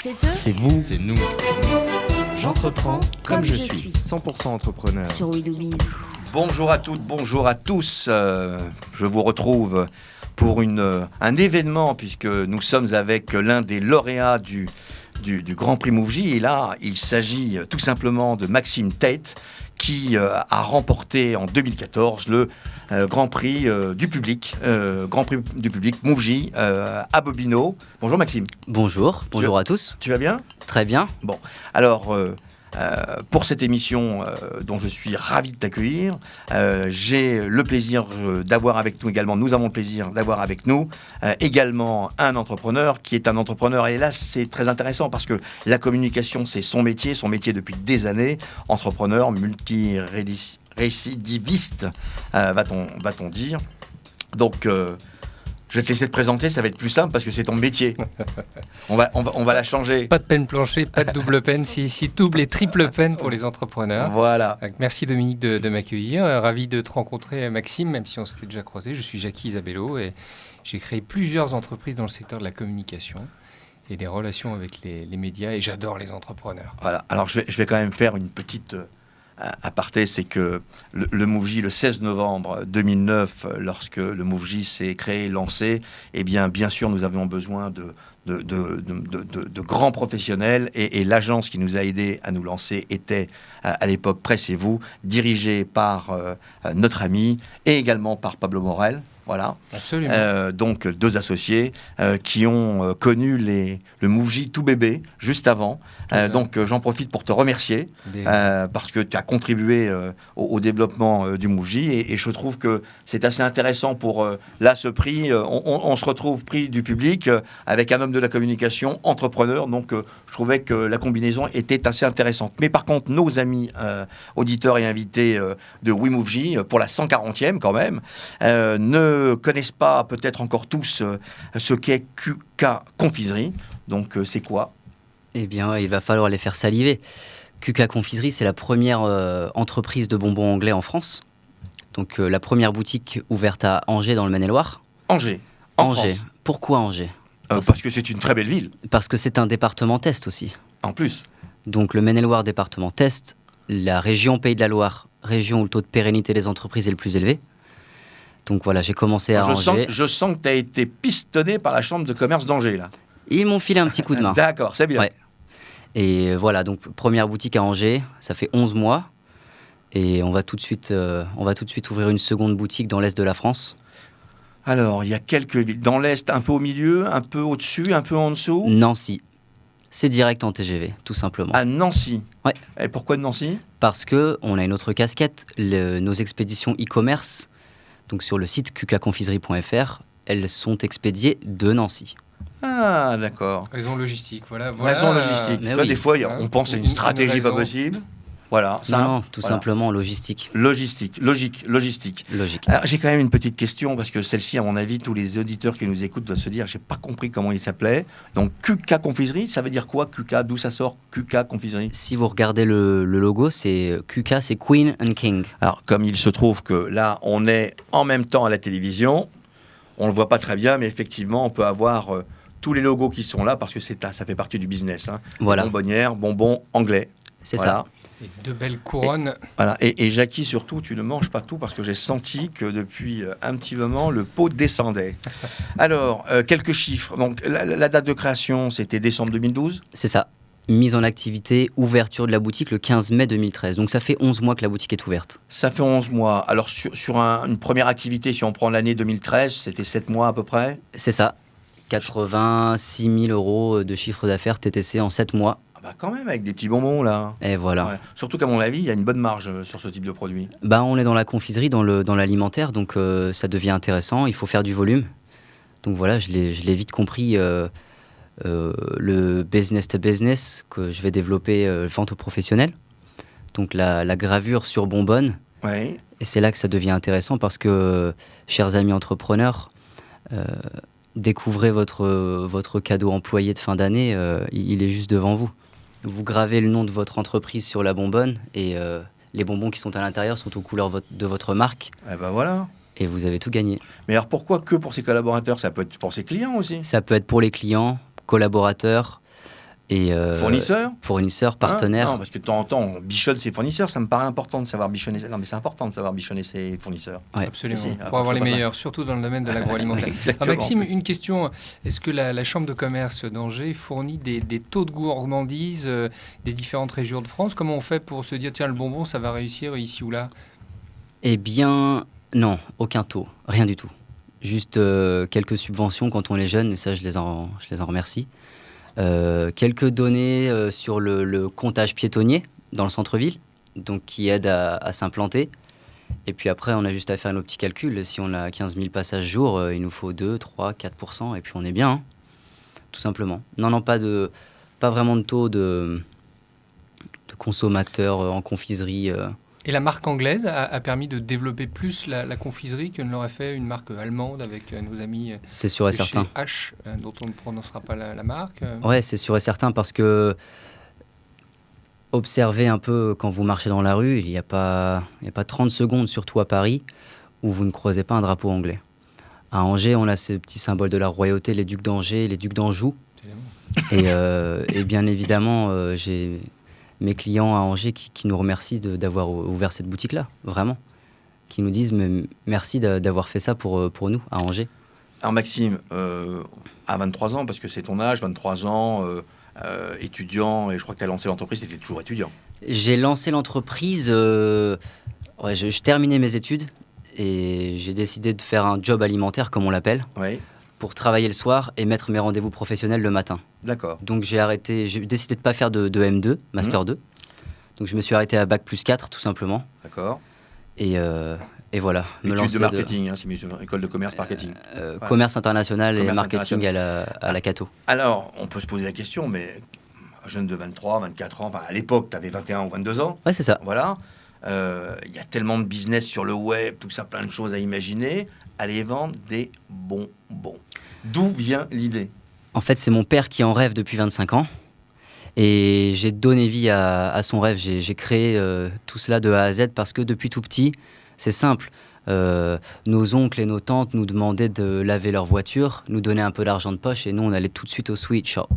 C'est eux. C'est vous. C'est nous. J'entreprends comme je suis. 100% entrepreneur. Sur We Do Biz. Bonjour à toutes, bonjour à tous. Je vous retrouve pour un événement puisque nous sommes avec l'un des lauréats du Grand Prix Mouv'J. Et là, il s'agit tout simplement de Maxime Tate qui a remporté en 2014 le Grand Prix du public, Mouv'J à Bobino. Bonjour Maxime. Bonjour à tous. Tu vas bien ? Très bien. Bon, alors pour cette émission dont je suis ravi de t'accueillir, j'ai le plaisir d'avoir avec nous également, nous avons le plaisir d'avoir avec nous également un entrepreneur qui est un entrepreneur. Et là, c'est très intéressant parce que la communication, c'est son métier depuis des années. Entrepreneur, multirécidiviste, va-t-on dire. Donc, je vais te laisser te présenter, ça va être plus simple parce que c'est ton métier. On va la changer. Pas de peine plancher, pas de double peine, c'est ici double et triple peine pour les entrepreneurs. Voilà. Merci Dominique de m'accueillir. Ravi de te rencontrer Maxime, même si on s'était déjà croisés. Je suis Jackie Isabello et j'ai créé plusieurs entreprises dans le secteur de la communication et des relations avec les médias et j'adore les entrepreneurs. Voilà. Alors je vais quand même faire une petite aparté, c'est que le Mouv'J, le 16 novembre 2009, lorsque le Mouv'J s'est créé, lancé, eh bien sûr, nous avions besoin de grands professionnels et l'agence qui nous a aidés à nous lancer était à l'époque Presse et Vous, dirigée par notre ami et également par Pablo Morel. Voilà. Absolument. Donc deux associés qui ont connu le Mouv'J tout bébé juste avant. Donc j'en profite pour te remercier parce que tu as contribué au développement du Mouv'J et je trouve que c'est assez intéressant pour là ce prix. On se retrouve prix du public avec un homme de la communication, entrepreneur. Donc je trouvais que la combinaison était assez intéressante. Mais par contre, nos amis auditeurs et invités de We Mouv'J pour la 140e quand même ne connaissent pas peut-être encore tous ce qu'est QK Confiserie. Donc c'est quoi ? Eh bien, il va falloir les faire saliver. QK Confiserie, c'est la première entreprise de bonbons anglais en France. Donc la première boutique ouverte à Angers dans le Maine-et-Loire. Angers. Angers. Pourquoi Angers ? Parce que c'est une très belle ville. Parce que c'est un département test aussi. En plus. Donc le Maine-et-Loire, département test, la région Pays de la Loire, région où le taux de pérennité des entreprises est le plus élevé. Donc voilà, j'ai commencé à Angers. Je sens que tu as été pistonné par la chambre de commerce d'Angers, là. Ils m'ont filé un petit coup de main. D'accord, c'est bien. Ouais. Et voilà, donc première boutique à Angers, ça fait 11 mois. Et on va tout de suite ouvrir une seconde boutique dans l'Est de la France. Alors, il y a quelques villes. Dans l'Est, un peu au milieu, un peu au-dessus, un peu en dessous. Nancy. C'est direct en TGV, tout simplement. À Nancy. Ouais. Et pourquoi de Nancy ? Parce qu'on a une autre casquette. Nos expéditions e-commerce, donc sur le site qkconfiserie.fr, elles sont expédiées de Nancy. Ah, d'accord. Raison logistique, voilà. Raison logistique. Mais Toi, oui. Des fois, on pense à une stratégie pas possible. Voilà. Non, tout simplement logistique. Logistique. Logique. Alors, j'ai quand même une petite question, parce que celle-ci, à mon avis, tous les auditeurs qui nous écoutent doivent se dire, j'ai pas compris comment il s'appelait. Donc, QK Confiserie, ça veut dire quoi, QK ? D'où ça sort, QK Confiserie ? Si vous regardez le logo, c'est QK, c'est Queen and King. Alors, comme il se trouve que là, on est en même temps à la télévision, on le voit pas très bien, mais effectivement, on peut avoir tous les logos qui sont là, parce que ça fait partie du business. Hein. Voilà. Bonbonnière, bonbons anglais. C'est voilà. ça. Et deux belles couronnes. Et Jackie, surtout, tu ne manges pas tout parce que j'ai senti que depuis un petit moment, le pot descendait. Alors, quelques chiffres. Donc, la date de création, c'était décembre 2012. C'est ça. Mise en activité, ouverture de la boutique le 15 mai 2013. Donc ça fait 11 mois que la boutique est ouverte. Ça fait 11 mois. Alors, sur une première activité, si on prend l'année 2013, c'était 7 mois à peu près. C'est ça. 86 000 euros de chiffre d'affaires TTC en 7 mois. Quand même, avec des petits bonbons, là. Et voilà. Ouais. Surtout qu'à mon avis, il y a une bonne marge sur ce type de produit. On est dans la confiserie, dans l'alimentaire, donc ça devient intéressant. Il faut faire du volume. Donc voilà, je l'ai vite compris, le business to business, que je vais développer vente aux professionnels. Donc la gravure sur bonbonne. Ouais. Et c'est là que ça devient intéressant parce que, chers amis entrepreneurs, découvrez votre cadeau employé de fin d'année, il est juste devant vous. Vous gravez le nom de votre entreprise sur la bonbonne et les bonbons qui sont à l'intérieur sont aux couleurs de votre marque. Eh ben voilà. Et vous avez tout gagné. Mais alors pourquoi que pour ses collaborateurs ? Ça peut être pour ses clients aussi ? Ça peut être pour les clients, collaborateurs, Et fournisseurs, partenaires. Non, parce que de temps en temps, on bichonne ses fournisseurs. Ça me paraît important de savoir bichonner. Non, mais c'est important de savoir bichonner ses fournisseurs. Ouais. Absolument. Si, pour avoir les meilleurs, surtout dans le domaine de l'agroalimentaire. Maxime, une question. Est-ce que la Chambre de commerce d'Angers fournit des taux de gourmandise des différentes régions de France? Comment on fait pour se dire, tiens, le bonbon, ça va réussir ici ou là? Eh bien, non, aucun taux. Rien du tout. Juste quelques subventions quand on est jeune, et ça, je les en remercie. Quelques données sur le comptage piétonnier dans le centre-ville, donc qui aide à s'implanter. Et puis après, on a juste à faire nos petits calculs. Si on a 15 000 passages jour, il nous faut 2, 3, 4%, et puis on est bien, hein, tout simplement. Non, pas vraiment de taux de consommateurs en confiserie. Et la marque anglaise a permis de développer plus la confiserie que ne l'aurait fait une marque allemande avec nos amis c'est sûr et chez certain. H, dont on ne prononcera pas la marque. Ouais, c'est sûr et certain parce que observez un peu quand vous marchez dans la rue, il n'y a pas 30 secondes, surtout à Paris, où vous ne croisez pas un drapeau anglais. À Angers, on a ces petits symboles de la royauté, les ducs d'Angers, les ducs d'Anjou. Et bien évidemment, j'ai mes clients à Angers qui nous remercient d'avoir ouvert cette boutique-là, vraiment. Qui nous disent merci d'avoir fait ça pour nous, à Angers. Alors Maxime, à 23 ans, parce que c'est ton âge, 23 ans, étudiant, et je crois que tu as lancé l'entreprise, tu étais toujours étudiant. J'ai lancé l'entreprise, je terminais mes études, et j'ai décidé de faire un job alimentaire, comme on l'appelle. Oui. Pour travailler le soir et mettre mes rendez-vous professionnels le matin. D'accord. Donc j'ai décidé de ne pas faire de M2, Master 2. Donc je me suis arrêté à Bac plus 4, tout simplement. D'accord. Et voilà. Études de marketing, c'est école de commerce, marketing. Commerce international commerce et marketing à la Cato. Alors, on peut se poser la question, mais un jeune de 23, 24 ans, enfin à l'époque, tu avais 21 ou 22 ans. Ouais, c'est ça. Voilà. Il y a tellement de business sur le web, tout ça, plein de choses à imaginer. Aller vendre des bonbons. D'où vient l'idée? En fait, c'est mon père qui en rêve depuis 25 ans. Et j'ai donné vie à son rêve. J'ai créé tout cela de A à Z parce que depuis tout petit, c'est simple. Nos oncles et nos tantes nous demandaient de laver leur voiture, nous donnaient un peu d'argent de poche et nous, on allait tout de suite au sweet shop.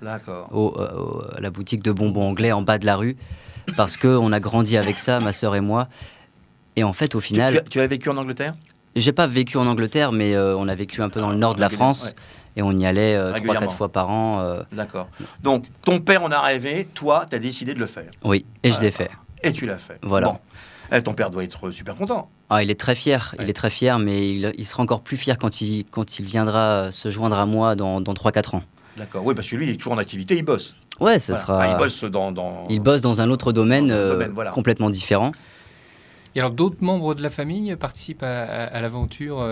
D'accord. À la boutique de bonbons anglais en bas de la rue. Parce qu'on a grandi avec ça, ma sœur et moi. Et en fait, au final... Tu as vécu en Angleterre? J'ai pas vécu en Angleterre, mais on a vécu un peu dans le nord de la France. Ouais. Et on y allait 3-4 fois par an. D'accord. Donc, ton père en a rêvé, toi, tu as décidé de le faire. Oui, et je l'ai fait. Et tu l'as fait. Voilà. Bon. Ton père doit être super content. Ah, il est très fier. Ouais. Il est très fier, mais il sera encore plus fier quand il viendra se joindre à moi dans 3-4 ans. D'accord. Oui, parce que lui, il est toujours en activité, il bosse. Ouais, ça sera... Enfin, il bosse Il bosse dans un autre domaine, voilà. Complètement différent. Et alors, d'autres membres de la famille participent à l'aventure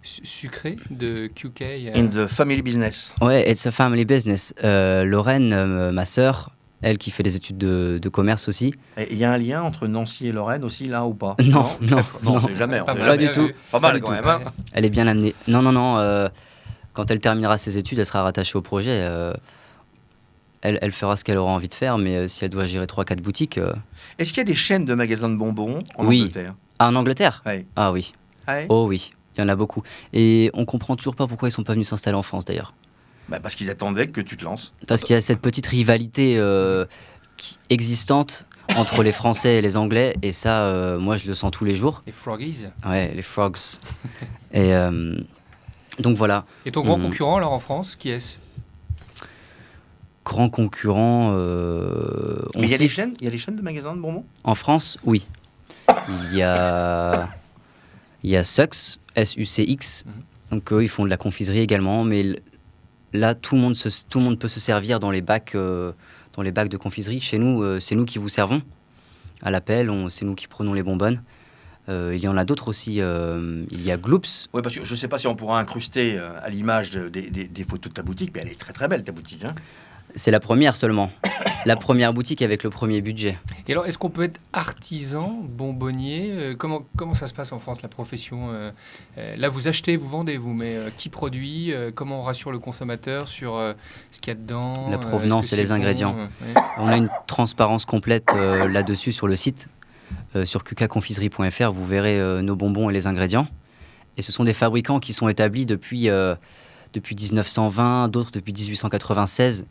sucrée de QK In the family business. Ouais, it's a family business. Lorraine, ma sœur, elle qui fait des études de commerce aussi. Il y a un lien entre Nancy et Lorraine aussi, là, ou pas? Non, on sait jamais. Pas du tout. Pas mal, quand même. Hein. Elle est bien amenée. Non. Quand elle terminera ses études, elle sera rattachée au projet. Elle fera ce qu'elle aura envie de faire, mais si elle doit gérer 3-4 boutiques... Est-ce qu'il y a des chaînes de magasins de bonbons en Angleterre? Ah, en Angleterre? Oui. Ah oui. Oh oui, il y en a beaucoup. Et on comprend toujours pas pourquoi ils sont pas venus s'installer en France, d'ailleurs. Parce qu'ils attendaient que tu te lances. Parce qu'il y a cette petite rivalité existante entre les Français et les Anglais, et ça, moi, je le sens tous les jours. Les Froggies? Ouais, les Frogs. Et donc voilà. Et ton grand concurrent, alors, en France, qui est-ce? Grand concurrent. Mais il y a des chaînes de magasins de bonbons? En France, oui. Il y a Sucks, SUCX. Donc eux, ils font de la confiserie également, mais là, tout le monde peut se servir dans les bacs de confiserie. Chez nous, c'est nous qui vous servons à l'appel. C'est nous qui prenons les bonbonnes. Il y en a d'autres aussi. Il y a Gloops. Oui, parce que je ne sais pas si on pourra incruster à l'image des photos de ta boutique, mais elle est très très belle, ta boutique. Hein. C'est la première seulement. La première boutique avec le premier budget. Et alors, est-ce qu'on peut être artisan, bonbonnier? Comment ça se passe en France, la profession? Là, vous achetez, vous vendez, vous, mais qui produit? Comment on rassure le consommateur sur ce qu'il y a dedans? La provenance et les ingrédients. Ouais. On a une transparence complète là-dessus sur le site. Sur qkconfiserie.fr, vous verrez nos bonbons et les ingrédients. Et ce sont des fabricants qui sont établis depuis depuis 1920, d'autres depuis 1896.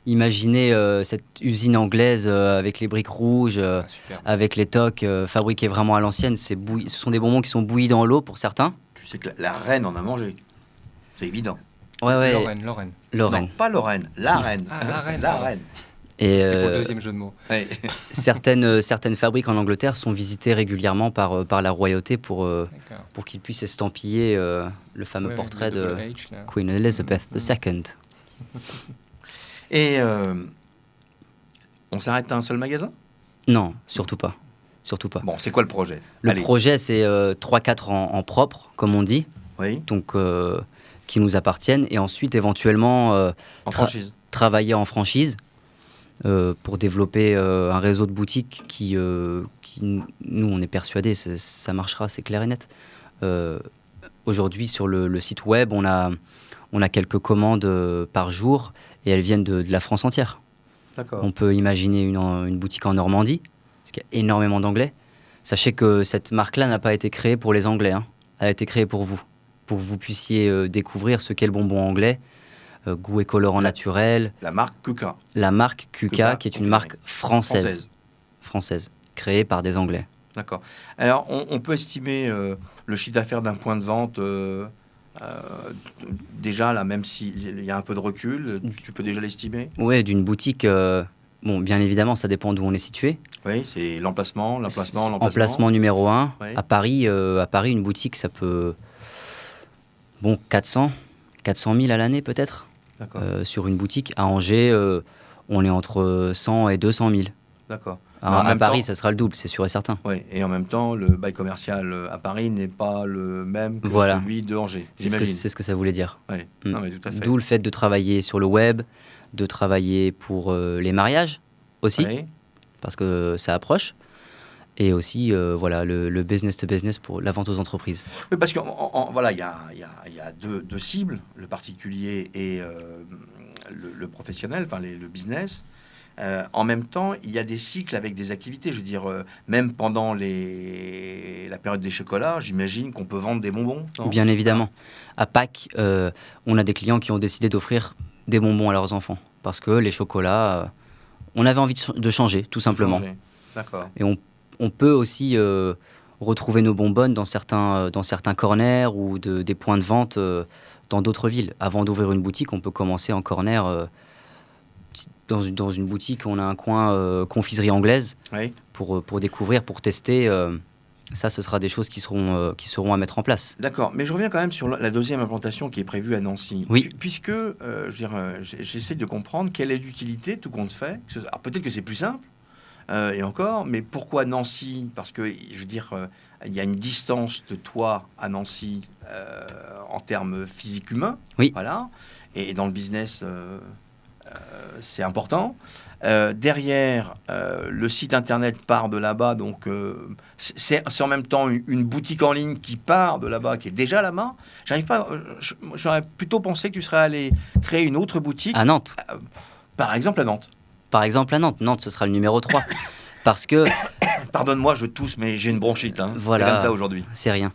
Imaginez cette usine anglaise avec les briques rouges, avec les toques fabriquées vraiment à l'ancienne. Ce sont des bonbons qui sont bouillis dans l'eau pour certains. Tu sais que la reine en a mangé. C'est évident. Ouais. Lorraine. Non, pas Lorraine, la reine. La reine. Et c'était pour le deuxième jeu de mots. Ouais. certaines fabriques en Angleterre sont visitées régulièrement par la royauté pour qu'ils puissent estampiller le fameux portrait de Queen Elizabeth II. Et on s'arrête à un seul magasin? Non, surtout pas. Bon, c'est quoi le projet? Le projet, c'est 3-4 en propre, comme on dit, Oui. donc qui nous appartiennent, et ensuite éventuellement En franchise. travailler en franchise pour développer un réseau de boutiques qui, nous, on est persuadés, ça marchera, c'est clair et net. Aujourd'hui, sur le site web, on a quelques commandes par jour, et elles viennent de la France entière. D'accord. On peut imaginer une boutique en Normandie, parce qu'il y a énormément d'anglais. Sachez que cette marque-là n'a pas été créée pour les Anglais, hein. Elle a été créée pour vous que vous puissiez découvrir ce qu'est le bonbon anglais, goût et colorant naturel. La marque Kuka. La marque Kuka, qui est une marque française, créée par des Anglais. D'accord. Alors, on peut estimer le chiffre d'affaires d'un point de vente déjà, là, même s'il y a un peu de recul, tu peux déjà l'estimer? Oui, d'une boutique... Bon, bien évidemment, ça dépend d'où on est situé. Oui, c'est l'emplacement. Emplacement numéro 1. Oui. À Paris, une boutique, ça peut... Bon, 400 000 à l'année peut-être. D'accord. Sur une boutique. À Angers, on est entre 100 et 200 000. D'accord. À Paris, ça sera le double, c'est sûr et certain. Oui, et en même temps, le bail commercial à Paris n'est pas le même que celui de Angers. C'est ce que ça voulait dire. Oui. Non, mais tout à fait. D'où le fait de travailler sur le web, de travailler pour les mariages aussi, Oui. parce que ça approche. Et aussi, le business to business pour la vente aux entreprises. Oui, parce qu'il voilà, y a deux cibles, le particulier et le professionnel, enfin le business. En même temps, il y a des cycles avec des activités. Je veux dire, même pendant la période des chocolats, j'imagine qu'on peut vendre des bonbons. Non? Bien évidemment. À Pâques, on a des clients qui ont décidé d'offrir des bonbons à leurs enfants. Parce que les chocolats, on avait envie de changer, tout simplement. D'accord. Et on peut aussi retrouver nos bonbonnes dans certains corners ou des points de vente dans d'autres villes. Avant d'ouvrir une boutique, on peut commencer en corner. Dans une boutique, on a un coin confiserie anglaise pour découvrir, pour tester. Ça, ce sera des choses qui seront à mettre en place. D'accord, mais je reviens quand même sur la deuxième implantation qui est prévue à Nancy. Oui. Puisque, j'essaie de comprendre quelle est l'utilité, tout compte fait. Alors, peut-être que c'est plus simple, et encore, mais pourquoi Nancy? Parce que, je veux dire, il y a une distance de toi à Nancy en termes physiques humains. Oui. Voilà. Et dans le business... c'est important. Derrière, le site internet part de là-bas, donc c'est en même temps une boutique en ligne qui part de là-bas, qui est déjà là-bas. J'aurais plutôt pensé que tu serais allé créer une autre boutique. À Nantes. Par exemple à Nantes. Nantes, ce sera le numéro 3. Parce que... Pardonne-moi, je tousse, mais j'ai une bronchite. Voilà, c'est comme ça aujourd'hui. C'est rien.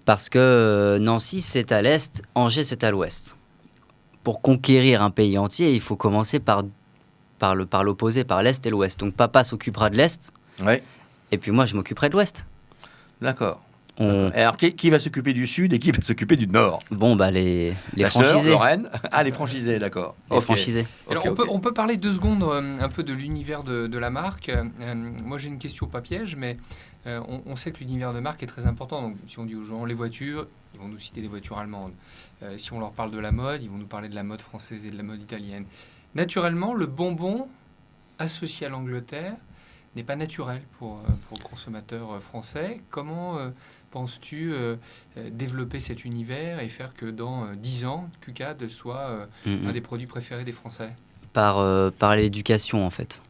Parce que Nancy, c'est à l'est, Angers, c'est à l'ouest. Pour conquérir un pays entier, il faut commencer par l'opposé, par l'Est et l'Ouest. Donc papa s'occupera de l'Est, et puis moi je m'occuperai de l'Ouest. D'accord. Alors qui va s'occuper du Sud et qui va s'occuper du Nord? Bon, les la franchisés. Sœur, Lorraine. Ah, les franchisés, d'accord. Les franchisés. Alors on peut parler 2 secondes un peu de l'univers de la marque. Moi j'ai une question pas piège, mais on sait que l'univers de marque est très important. Donc si on dit aux gens les voitures, ils vont nous citer des voitures allemandes. Si on leur parle de la mode, ils vont nous parler de la mode française et de la mode italienne. Naturellement, le bonbon associé à l'Angleterre n'est pas naturel pour le consommateur français. Comment penses-tu développer cet univers et faire que dans 10 ans, Kuka soit un des produits préférés des Français? Par l'éducation, en fait.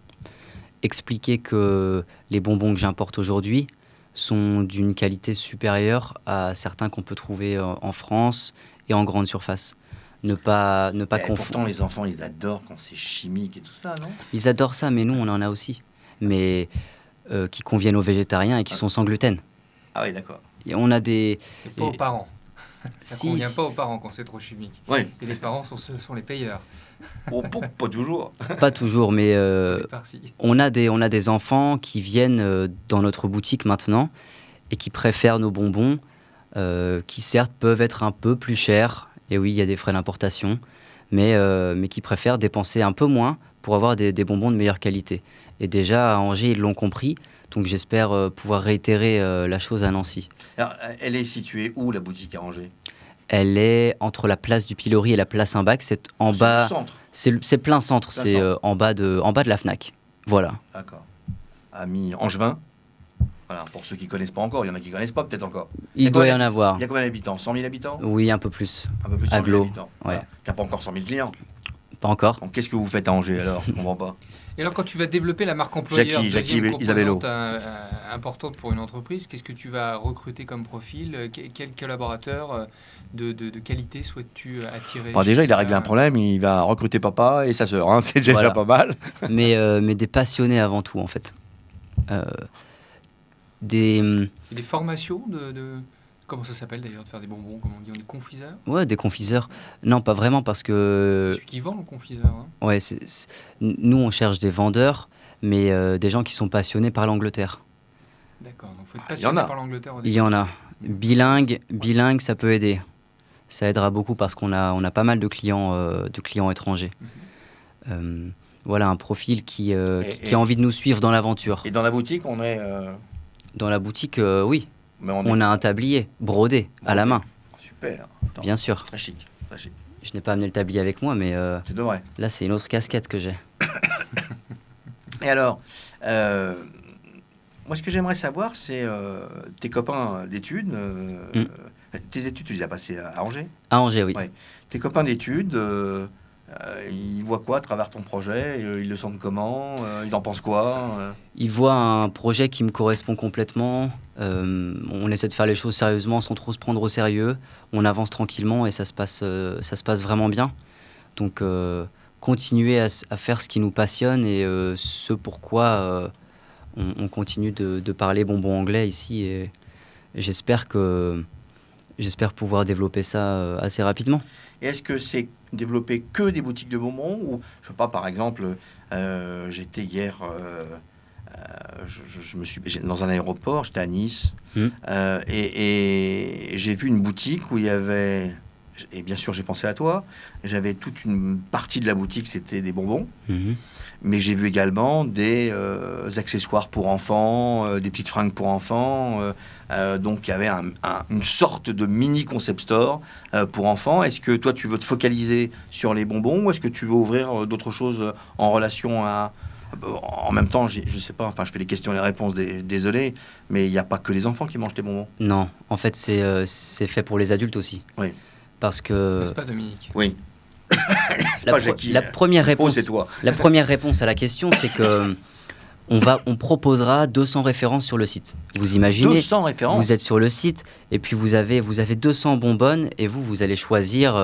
Expliquer que les bonbons que j'importe aujourd'hui sont d'une qualité supérieure à certains qu'on peut trouver en France et en grande surface. Ne pas confondre. Pourtant, les enfants, ils adorent quand c'est chimique et tout ça, non? Ils adorent ça, mais nous, on en a aussi. Mais qui conviennent aux végétariens et qui sont sans gluten. Ah oui, d'accord. Et on a des... Et pas aux parents. Ça ne convient pas aux parents quand c'est trop chimique. Oui. Et les parents sont les payeurs. Oh, pas toujours. Pas toujours, mais Si. on a des enfants qui viennent dans notre boutique maintenant et qui préfèrent nos bonbons, qui certes peuvent être un peu plus chers. Et oui, il y a des frais d'importation, mais qui préfèrent dépenser un peu moins pour avoir des bonbons de meilleure qualité. Et déjà, à Angers, ils l'ont compris. Donc j'espère pouvoir réitérer la chose à Nancy. Alors, elle est située où, la boutique à Angers? Elle est entre la place du Pilori et la place Saint-Bac. C'est en bas. C'est le centre. C'est plein centre. Plein c'est centre. En bas de la Fnac. Voilà. D'accord. Amis Angevin. Voilà, pour ceux qui ne connaissent pas encore, il y en a qui ne connaissent pas peut-être encore. Il doit y en avoir. Il y a combien d'habitants? 100 000 habitants? Oui, un peu plus. Un peu plus de 100 000 Agglo, habitants. ouais. Voilà. Tu n'as pas encore 100 000 clients. Pas encore. Donc qu'est-ce que vous faites à Angers alors? Je ne comprends pas. Et alors, quand tu vas développer la marque employeur, Jackie deuxième Isabello. composante importante pour une entreprise, qu'est-ce que tu vas recruter comme profil? Quel collaborateur de qualité souhaites-tu attirer? Bon, déjà, il a réglé un problème. Il va recruter papa et sa sœur. Hein. C'est déjà Voilà. pas mal. mais des passionnés avant tout, en fait. Des formations de... Comment ça s'appelle d'ailleurs, de faire des bonbons? Comment on dit? On dit confiseur? Ouais, des confiseurs. Non, pas vraiment, parce que... Celui qui vend le confiseur. Hein. Ouais, nous, on cherche des vendeurs, mais des gens qui sont passionnés par l'Angleterre. D'accord, donc il faut être Il y en passionné a. par l'Angleterre. Il y en a. Bilingue, ça peut aider. Ça aidera beaucoup parce qu'on a pas mal de clients étrangers. Voilà, un profil qui a envie de nous suivre dans l'aventure. Et dans la boutique, on est. Dans la boutique, oui. Mais On a un tablier brodé à la main, Super. Attends, bien sûr. Très chic. Très chic. Je n'ai pas amené le tablier avec moi, mais Tu devrais. là, c'est une autre casquette que j'ai. Et alors, moi, ce que j'aimerais savoir, c'est tes copains d'études. Tes études, tu les as passées à Angers? À Angers, oui. Ouais. Tes copains d'études, ils voient quoi à travers ton projet? Ils le sentent comment? Ils en pensent quoi? Ils voient un projet qui me correspond complètement. On essaie de faire les choses sérieusement sans trop se prendre au sérieux. On avance tranquillement et ça se passe vraiment bien. Donc, continuer à faire ce qui nous passionne et ce pourquoi on continue de parler bonbons anglais ici. Et j'espère pouvoir développer ça assez rapidement. Et est-ce que c'est développer que des boutiques de bonbons? Ou, je sais pas, par exemple, j'étais hier... j'étais dans un aéroport, j'étais à Nice, et j'ai vu une boutique où il y avait, et bien sûr j'ai pensé à toi, j'avais toute une partie de la boutique, c'était des bonbons, mais j'ai vu également des accessoires pour enfants, des petites fringues pour enfants, donc il y avait une sorte de mini concept store pour enfants. Est-ce que toi tu veux te focaliser sur les bonbons ou est-ce que tu veux ouvrir d'autres choses en relation à... En même temps, je sais pas, enfin, je fais les questions et les réponses, désolé, mais il n'y a pas que les enfants qui mangent des bonbons. Non, en fait, c'est fait pour les adultes aussi. Oui. Parce que... N'est-ce pas, Dominique? Oui. C'est pas Jackie. La première réponse, c'est toi. La première réponse à la question, c'est que on proposera 200 références sur le site. Vous imaginez, 200 références. vous êtes sur le site et puis vous avez 200 bonbonnes et vous allez choisir,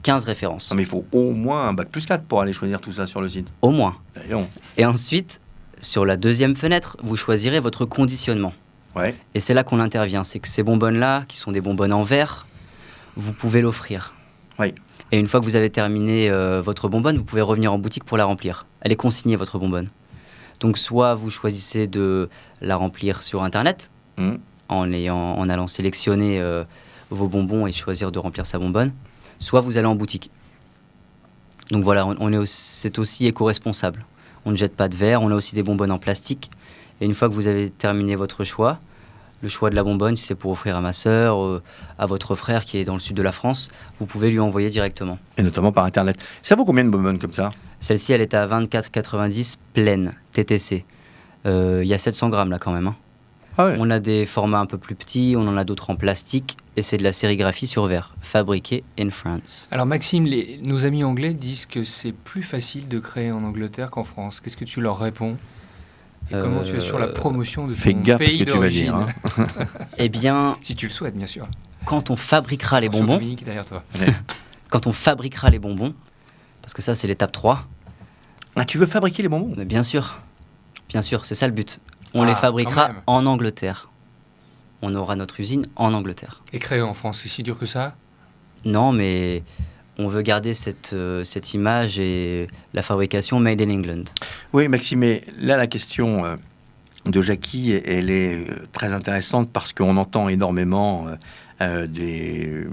15 références. Non, mais il faut au moins un bac+4 pour aller choisir tout ça sur le site. Au moins. Voyons. Et ensuite, sur la deuxième fenêtre, vous choisirez votre conditionnement. Ouais. Et c'est là qu'on intervient. C'est que ces bonbonnes-là, qui sont des bonbonnes en verre, vous pouvez l'offrir. Oui. Et une fois que vous avez terminé votre bonbonne, vous pouvez revenir en boutique pour la remplir. Elle est consignée, votre bonbonne. Donc, soit vous choisissez de la remplir sur Internet, en allant sélectionner vos bonbons et choisir de remplir sa bonbonne, soit vous allez en boutique. Donc voilà, c'est aussi éco-responsable. On ne jette pas de verre, on a aussi des bonbonnes en plastique. Et une fois que vous avez terminé votre choix, le choix de la bonbonne, si c'est pour offrir à ma sœur, à votre frère qui est dans le sud de la France, vous pouvez lui envoyer directement. Et notamment par Internet. Ça vaut combien de bonbonnes comme ça? Celle-ci, elle est à 24,90 pleine, TTC. Il y a 700 grammes là quand même. Hein. Ah ouais. On a des formats un peu plus petits, on en a d'autres en plastique, et c'est de la sérigraphie sur verre, fabriquée in France. Alors Maxime, nos amis anglais disent que c'est plus facile de créer en Angleterre qu'en France. Qu'est-ce que tu leur réponds? Et comment tu assures la promotion de ton Fais gaffe à ce pays que tu vas d'origine? dire. Hein. Eh bien, Si tu le souhaites, bien sûr. quand on fabriquera les Attention, bonbons, Dominique est derrière toi. quand on fabriquera les bonbons, parce que ça c'est l'étape 3, Ah, tu veux fabriquer les bonbons? mais bien sûr, c'est ça le but. On Ah, les quand fabriquera même. en Angleterre. on aura notre usine en Angleterre. Et créé en France, c'est si dur que ça? Non, mais on veut garder cette image et la fabrication made in England. Oui, Maxime, mais là, la question de Jackie, elle est très intéressante parce qu'on entend énormément des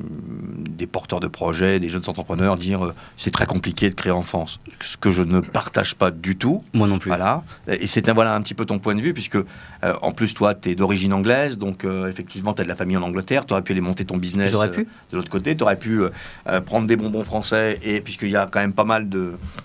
porteurs de projets, des jeunes entrepreneurs dire c'est très compliqué de créer en France. Ce que je ne partage pas du tout. Moi non plus. Voilà. Et c'est voilà un petit peu ton point de vue, puisque en plus, toi, tu es d'origine anglaise, donc effectivement, tu as de la famille en Angleterre, tu aurais pu aller monter ton business de l'autre côté, tu aurais pu prendre des bonbons français, et puisqu'il y a quand même pas mal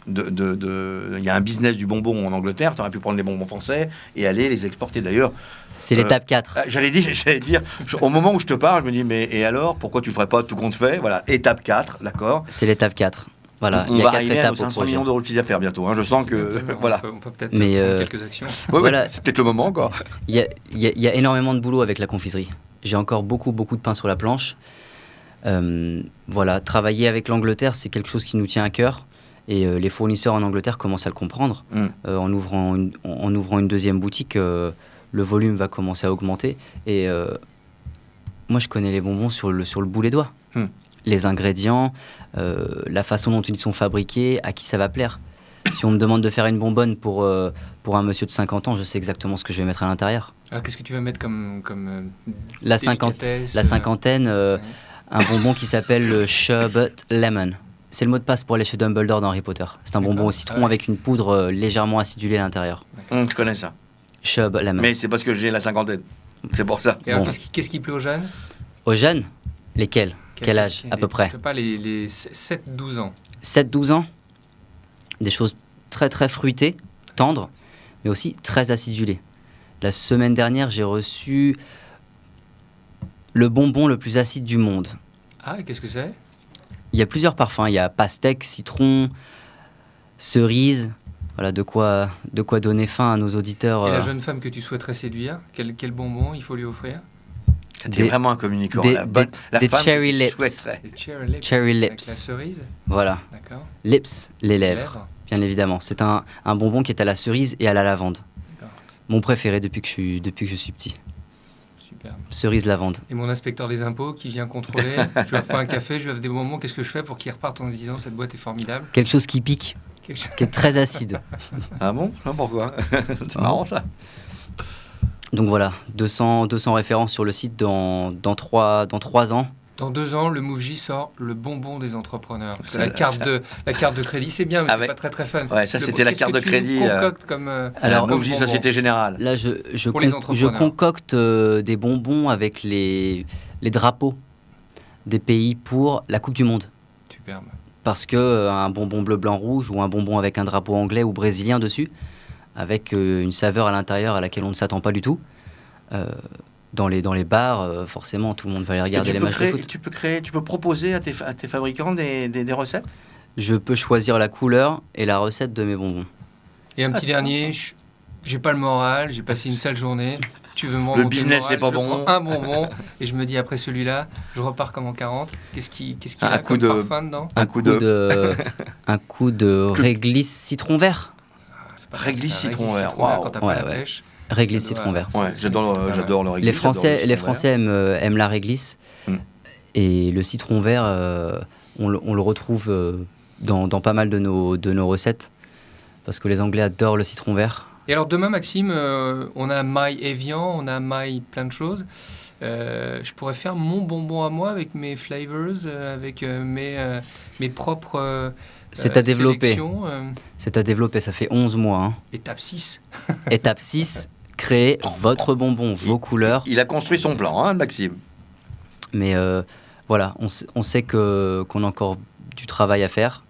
il y a un business du bonbon en Angleterre, tu aurais pu prendre les bonbons français et aller les exporter. D'ailleurs, c'est l'étape 4. J'allais dire, au moment où je te parle, je me dis, mais et alors, pourquoi tu ne ferais pas tout compte fait? Voilà, étape 4, d'accord. C'est l'étape 4. Voilà, on va arriver à nos 500 millions d'euros de chiffre d'affaires bientôt. Hein. Je sens que... voilà. On peut peut-être prendre quelques actions. Voilà. C'est peut-être le moment encore. Il y a énormément de boulot avec la confiserie. J'ai encore beaucoup de pain sur la planche. Voilà, travailler avec l'Angleterre, c'est quelque chose qui nous tient à cœur. Et les fournisseurs en Angleterre commencent à le comprendre. En ouvrant une deuxième boutique, le volume va commencer à augmenter. Et moi, je connais les bonbons sur le bout des doigts. Les ingrédients, la façon dont ils sont fabriqués, à qui ça va plaire. Si on me demande de faire une bonbonne pour un monsieur de 50 ans, je sais exactement ce que je vais mettre à l'intérieur. Alors, qu'est-ce que tu vas mettre comme la cinquantaine, un bonbon qui s'appelle le Sherbet Lemon. C'est le mot de passe pour aller chez Dumbledore dans Harry Potter. C'est un bonbon au citron avec une poudre légèrement acidulée à l'intérieur. Je connais ça. Sherbet Lemon. Mais c'est parce que j'ai la cinquantaine. C'est pour ça. Et alors, qu'est-ce qui plaît aux jeunes? Aux jeunes? Lesquels? Quel âge, à peu près? Je sais pas, les 7-12 ans. 7-12 ans? Des choses très très fruitées, tendres, mais aussi très acidulées. La semaine dernière, j'ai reçu le bonbon le plus acide du monde. Ah, et qu'est-ce que c'est? Il y a plusieurs parfums. Il y a pastèque, citron, cerise. Voilà, de quoi donner faim à nos auditeurs. Et la jeune femme que tu souhaiterais séduire, quel bonbon il faut lui offrir? T'es vraiment un communicant. Des cherry lips. Des cherry lips. Avec la cerise. Voilà. D'accord. Lips, les lèvres. Bien évidemment. C'est un bonbon qui est à la cerise et à la lavande. D'accord. Mon préféré depuis que je suis petit. Super. Cerise lavande. Et mon inspecteur des impôts qui vient contrôler, je lui offre pas un café, je lui offre des bonbons, qu'est-ce que je fais pour qu'il reparte en se disant cette boîte est formidable? Quelque chose qui pique, qui est très acide. Ah bon? Pourquoi? C'est marrant ça. Donc voilà, 200 références sur le site dans 3 ans. Dans 2 ans, le Mouv'J sort le bonbon des entrepreneurs. Parce que la carte de crédit, c'est bien, mais c'est pas très très fun. Ouais, ça c'était la carte de crédit. Concocte comme alors Mouv'J Société Générale. Là, je concocte des bonbons avec les drapeaux des pays pour la Coupe du Monde. Superbe. Parce que un bonbon bleu, blanc, rouge ou un bonbon avec un drapeau anglais ou brésilien dessus, avec une saveur à l'intérieur à laquelle on ne s'attend pas du tout. Dans les bars, forcément, tout le monde va aller regarder les matchs de foot. Tu peux proposer à tes fabricants des recettes? Je peux choisir la couleur et la recette de mes bonbons. Et un petit dernier, j'ai pas le moral, j'ai passé une sale journée. Tu veux me le business c'est pas bon. Je prends un bonbon et je me dis après celui-là, je repars comme en 40. Qu'est-ce qu'il y a comme parfum dedans? Un coup de réglisse citron vert. Réglisse citron vert. Quand t'as pas la pêche. Réglisse citron vert. Ouais, j'adore le réglisse. Les Français aiment la réglisse. Et le citron vert, on le retrouve dans pas mal de nos recettes. Parce que les Anglais adorent le citron vert. Et alors demain, Maxime, on a maille Evian, on a maille plein de choses. Je pourrais faire mon bonbon à moi avec mes flavors, avec mes propres c'est à développer. sélections. C'est à développer, ça fait 11 mois. Hein. Étape 6. Étape 6, créer votre bonbon, vos couleurs. Il a construit son plan, hein, Maxime. Mais voilà, on sait qu'on a encore du travail à faire.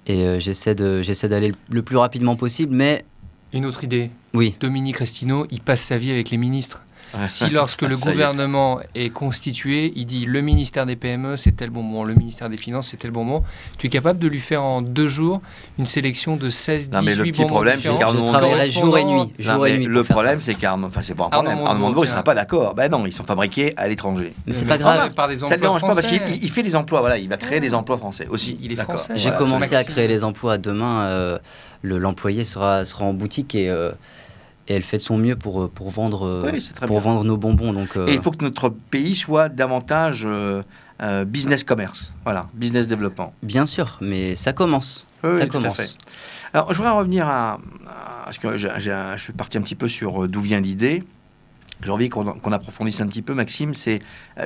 Et j'essaie d'aller le plus rapidement possible, mais... Une autre idée. Oui. Dominique Restineau, il passe sa vie avec les ministres. Si lorsque le gouvernement est constitué, il dit le ministère des PME, c'est tel bonbon, le ministère des Finances, c'est tel bonbon, tu es capable de lui faire en 2 jours une sélection de 16, 18 bonbons. Mais le petit problème, c'est qu'Arnaud travaillerait jour et nuit. Le problème, c'est qu'Arnaud, c'est pas un problème. Arnaud Montebourg, il ne sera pas d'accord. Ben non, ils sont fabriqués à l'étranger. Mais c'est pas grave. Par des ça ne le dérange pas parce qu'il fait des emplois. Voilà, il va créer des emplois français aussi. Il est français. J'ai commencé à créer les emplois. Demain, l'employé sera en boutique et elle fait de son mieux pour vendre, Oui, c'est très pour bien. vendre nos bonbons. Donc, Et il faut que notre pays soit davantage business-commerce. Voilà, business-développement. bien sûr, mais ça commence. Oui, Ça oui, tout à commence. fait. Alors, je voudrais revenir parce que je suis parti un petit peu sur d'où vient l'idée. J'ai envie qu'on approfondisse un petit peu, Maxime. C'est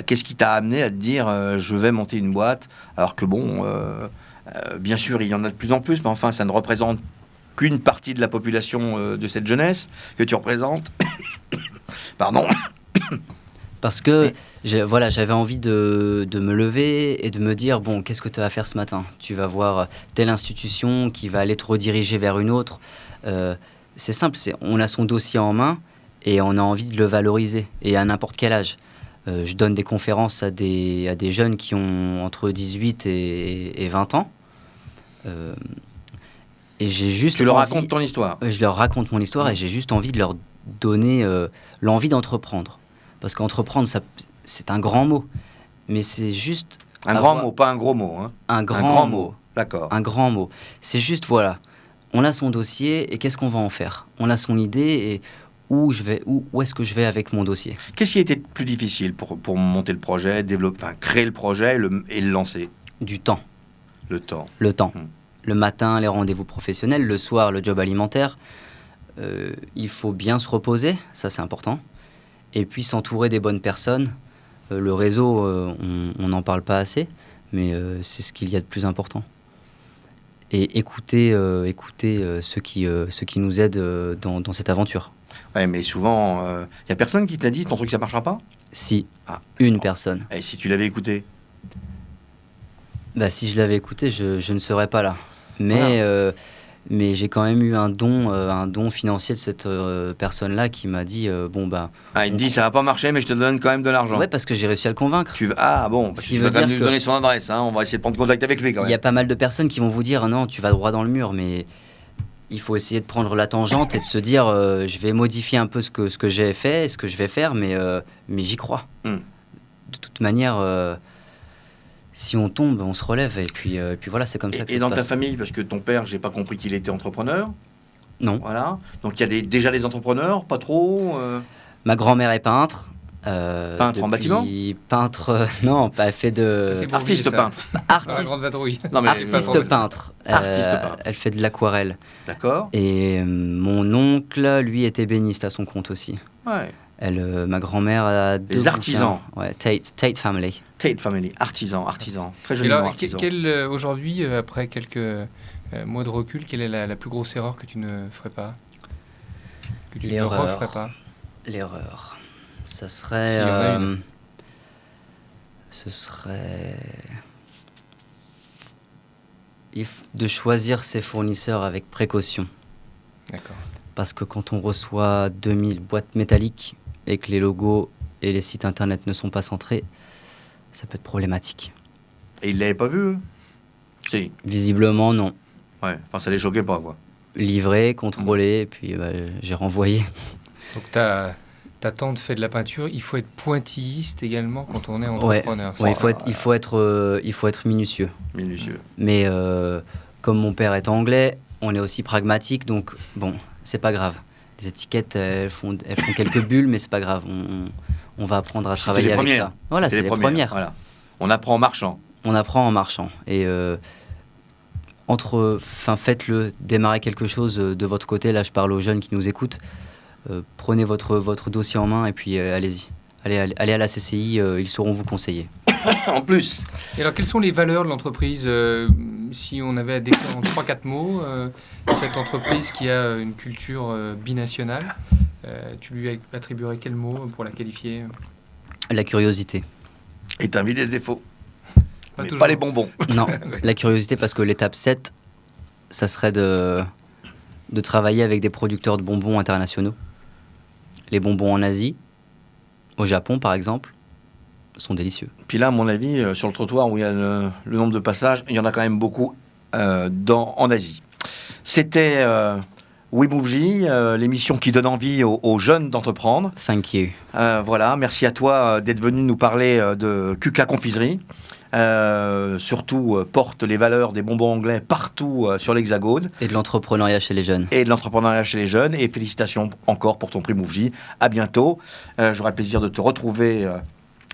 qu'est-ce qui t'a amené à te dire je vais monter une boîte, alors que bon, bien sûr, il y en a de plus en plus, mais enfin, ça ne représente qu'une partie de la population de cette jeunesse que tu représentes. Pardon. Parce que voilà, j'avais envie de me lever et de me dire, bon, qu'est-ce que tu vas faire ce matin? Tu vas voir telle institution qui va aller te rediriger vers une autre. C'est simple, on a son dossier en main et on a envie de le valoriser, et à n'importe quel âge. Je donne des conférences à des jeunes qui ont entre 18 et 20 ans. Et j'ai juste Tu leur envie- racontes ton histoire. Je leur raconte mon histoire et j'ai juste envie de leur donner l'envie d'entreprendre. Parce qu'entreprendre, c'est un grand mot. Mais c'est juste... Un grand mot, pas un gros mot. Hein. Un grand mot. D'accord. Un grand mot. C'est juste, voilà, on a son dossier et qu'est-ce qu'on va en faire? On a son idée et où est-ce que je vais avec mon dossier? Qu'est-ce qui était plus difficile pour monter le projet, créer le projet et le lancer? Du temps. Le temps. Le temps. Hmm. Le matin, les rendez-vous professionnels. Le soir, le job alimentaire. Il faut bien se reposer, ça c'est important. Et puis s'entourer des bonnes personnes. Le réseau, on n'en parle pas assez, mais c'est ce qu'il y a de plus important. Et écouter ceux qui nous aident dans cette aventure. Ouais, mais souvent, il n'y a personne qui t'a dit ton truc ça marchera pas? Si, Ah, une personne. Et si tu l'avais écouté? Bah, si je l'avais écouté, je ne serais pas là. Mais, Voilà. Mais j'ai quand même eu un don financier de cette personne-là qui m'a dit bon, bah. Il te dit ça va pas marcher, mais je te donne quand même de l'argent. Ouais, parce que j'ai réussi à le convaincre. Ah bon, Ce tu qui vas veut quand même dire nous donner son adresse. Hein. On va essayer de prendre contact avec lui quand Il y a même. pas mal de personnes qui vont vous dire non, tu vas droit dans le mur, mais il faut essayer de prendre la tangente et de se dire je vais modifier un peu ce que j'ai fait, ce que je vais faire, mais j'y crois. De toute manière, si on tombe, on se relève, et puis voilà, c'est comme ça que ça Et se dans ta passe. famille, parce que ton père, j'ai pas compris qu'il était entrepreneur. Non. Voilà. Donc il y a déjà des entrepreneurs, pas trop. Ma grand-mère est peintre. Peintre en bâtiment? Peintre, non, pas fait de... Ça, c'est Bourvil, Artiste ça. peintre. Dans la Artiste, grande vadrouille. Non mais artiste peintre. Artiste peintre. Elle fait de l'aquarelle. D'accord. Et mon oncle, lui, est ébéniste à son compte aussi. Ouais. Ma grand-mère a deux Les artisans. bouquins. Ouais, Tate Family. Tate Family, artisan. Très Et joliment alors, artisan. aujourd'hui, après quelques mois de recul, quelle est la plus grosse erreur que tu ne ferais pas? Que tu ne L'erreur. referais pas? L'erreur. Ça S'il serait... y en a une. ce serait... de choisir ses fournisseurs avec précaution. D'accord. Parce que quand on reçoit 2000 boîtes métalliques et que les logos et les sites internet ne sont pas centrés, ça peut être problématique. Et ils l'avaient pas vu, eux? Si. Visiblement, non. Ouais. Enfin, ça les choquait pas, quoi. Livré, contrôlé, et puis j'ai renvoyé. Donc, ta tante fait de la peinture. Il faut être pointilliste également quand on est entrepreneur. Ouais, il faut être minutieux. Minutieux. Mais comme mon père est anglais, on est aussi pragmatique, donc bon, c'est pas grave. Les étiquettes, elles font quelques bulles, mais c'est pas grave. On va apprendre à C'était travailler les avec premières. ça. Voilà, c'est les premières. Voilà. On apprend en marchant. On apprend en marchant. Et faites-le, démarrez quelque chose de votre côté. Là, je parle aux jeunes qui nous écoutent. Prenez votre dossier en main et puis allez-y. Allez à la CCI, ils sauront vous conseiller. En plus. Et alors, quelles sont les valeurs de l'entreprise si on avait à décrire en 3-4 mots cette entreprise qui a une culture binationale, tu lui attribuerais quel mot pour la qualifier? La curiosité. Et t'as mis des défauts. Pas Mais toujours. pas les bonbons. Non, la curiosité parce que l'étape 7, ça serait de travailler avec des producteurs de bonbons internationaux. Les bonbons en Asie, au Japon par exemple, sont délicieux. Puis là, à mon avis, sur le trottoir où il y a le nombre de passages, il y en a quand même beaucoup en Asie. C'était WeMoveJ, l'émission qui donne envie aux jeunes d'entreprendre. Thank you. Voilà, merci à toi d'être venu nous parler de QK Confiserie. Surtout porte les valeurs des bonbons anglais partout sur l'Hexagone. Et de l'entrepreneuriat chez les jeunes. Et félicitations encore pour ton prix MoveJ. À bientôt. J'aurai le plaisir de te retrouver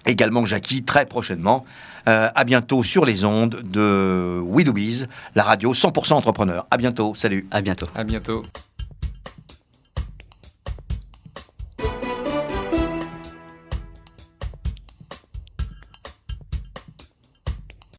également, Jackie, très prochainement. À bientôt sur les ondes de We Do Biz, la radio 100% entrepreneur. À bientôt. Salut. À bientôt. À bientôt.